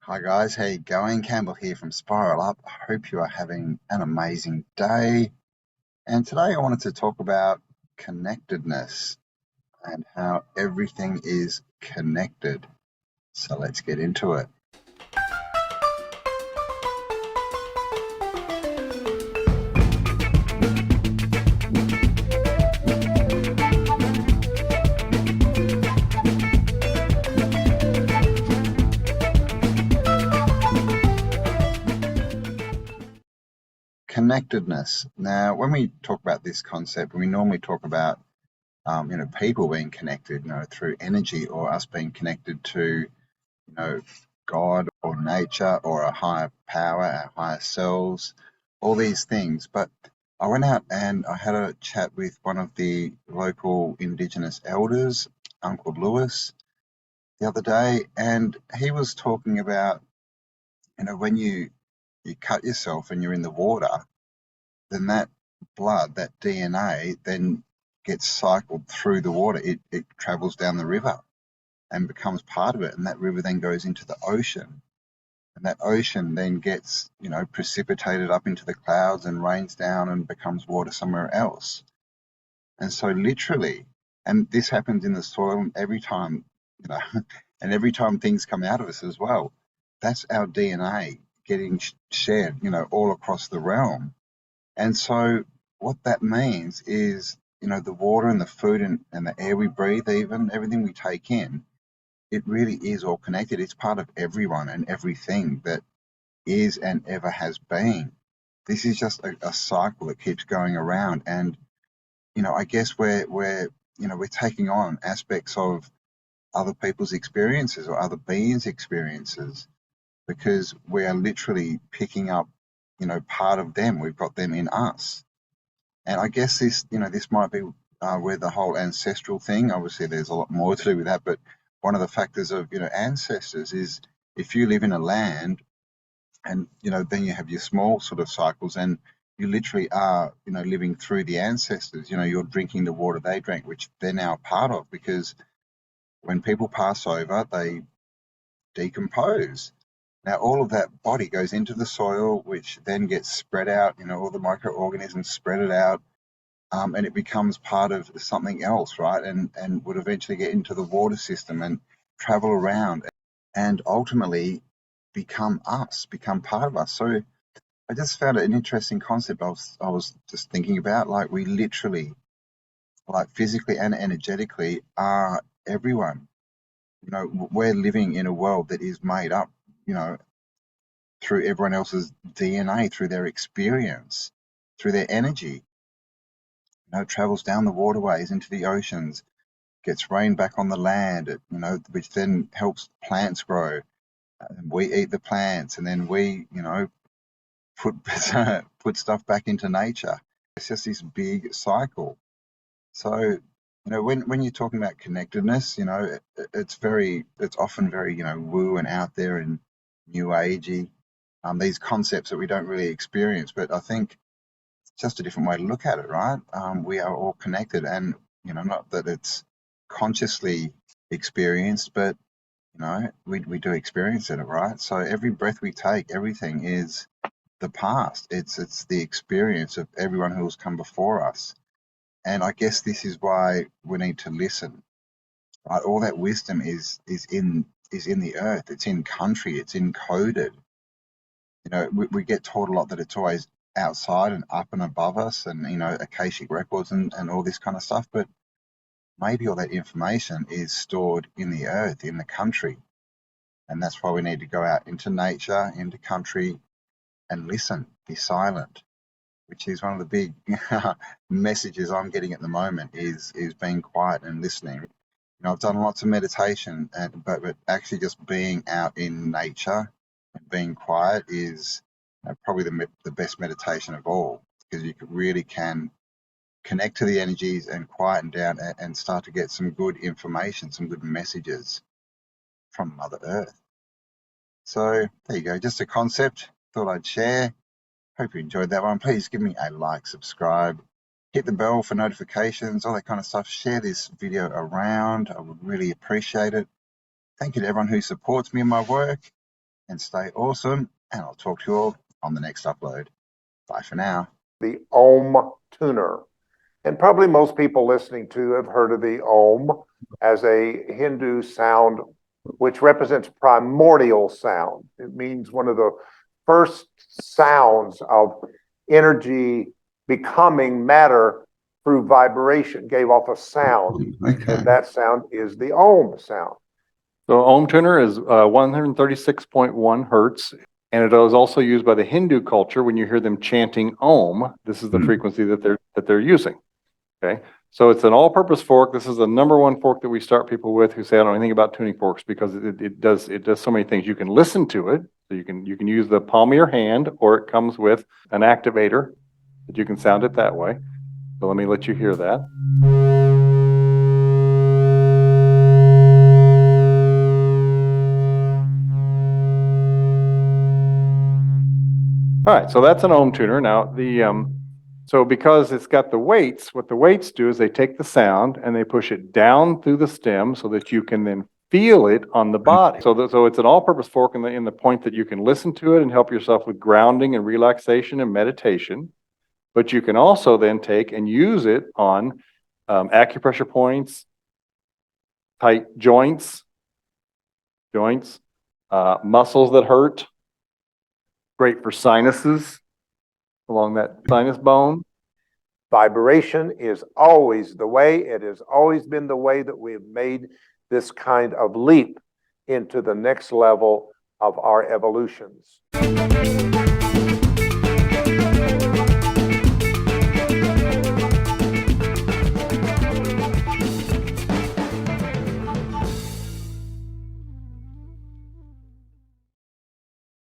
Hi guys, how you going? Campbell here from Spiral Up. I hope you are having an amazing day. And today I wanted to talk about connectedness and how everything is connected. So let's get into it. Connectedness. Now, when we talk about this concept, we normally talk about people being connected, through energy or us being connected to, God or nature or a higher power, our higher selves, all these things. But I went out and I had a chat with one of the local Indigenous elders, Uncle Lewis, the other day, and he was talking about, when you cut yourself and you're in the water, then that blood, that DNA, then gets cycled through the water. It travels down the river and becomes part of it, and that river then goes into the ocean. And that ocean then gets, precipitated up into the clouds and rains down and becomes water somewhere else. And so literally, and this happens in the soil every time, and every time things come out of us as well, that's our DNA getting shared, all across the realm. And so what that means is, the water and the food and the air we breathe, even everything we take in, it really is all connected. It's part of everyone and everything that is and ever has been. This is just a cycle that keeps going around. And, I guess we're taking on aspects of other people's experiences or other beings' experiences because we are literally picking up, part of them. We've got them in us. And I guess this might be where the whole ancestral thing, obviously there's a lot more to do with that, but one of the factors of, ancestors is if you live in a land and, then you have your small sort of cycles and you literally are, living through the ancestors, you're drinking the water they drank, which they're now a part of because when people pass over, they decompose. Now, all of that body goes into the soil, which then gets spread out, all the microorganisms spread it out, and it becomes part of something else, right? And would eventually get into the water system and travel around and ultimately become us, become part of us. So I just found it an interesting concept. I was just thinking about like we literally, like physically and energetically, are everyone. We're living in a world that is made up, you know, through everyone else's DNA, through their experience, through their energy. It travels down the waterways into the oceans, gets rain back on the land, which then helps plants grow. And we eat the plants, and then we, put put stuff back into nature. It's just this big cycle. So, when you're talking about connectedness, it's often very, woo and out there and new agey. These concepts that we don't really experience, but I think it's just a different way to look at it, right? We are all connected, and not that it's consciously experienced, but we do experience it, right? So every breath we take, everything is the past. It's the experience of everyone who has come before us. And I guess this is why we need to listen. Right? All that wisdom is in the earth. It's in country. It's encoded. We get taught a lot that it's always outside and up and above us, and Akashic records and all this kind of stuff. But maybe all that information is stored in the earth, in the country, and that's why we need to go out into nature, into country, and listen. Be silent. Which is one of the big messages I'm getting at the moment is being quiet and listening. I've done lots of meditation, but actually just being out in nature and being quiet is probably the best meditation of all because you really can connect to the energies and quieten down and start to get some good information, some good messages from Mother Earth. So there you go, just a concept thought I'd share. Hope you enjoyed that one. Please give me a like, subscribe, hit the bell for notifications, all that kind of stuff. Share this video around. I would really appreciate it. Thank you to everyone who supports me in my work. and stay awesome. And I'll talk to you all on the next upload. Bye for now. The Om tuner. And probably most people listening to have heard of the Om as a Hindu sound, which represents primordial sound. It means one of the first sounds of energy becoming matter through vibration, gave off a sound. Okay. And that sound is the Om sound. So Om tuner is 136.1 hertz. And it is also used by the Hindu culture when you hear them chanting Om. This is the frequency that they're using. Okay, so it's an all-purpose fork. This is the number one fork that we start people with who say I don't know anything about tuning forks, because it does so many things. You can listen to it, so you can use the palm of your hand, or it comes with an activator that you can sound it that way. So let me let you hear that. All right, so that's an Om tuner. Now so because it's got the weights, what the weights do is they take the sound and they push it down through the stem so that you can then feel it on the body. So it's an all-purpose fork in the point that you can listen to it and help yourself with grounding and relaxation and meditation. But you can also then take and use it on acupressure points, tight joints, muscles that hurt. Great for sinuses along that sinus bone. Vibration is always the way. It has always been the way that we have made this kind of leap into the next level of our evolutions.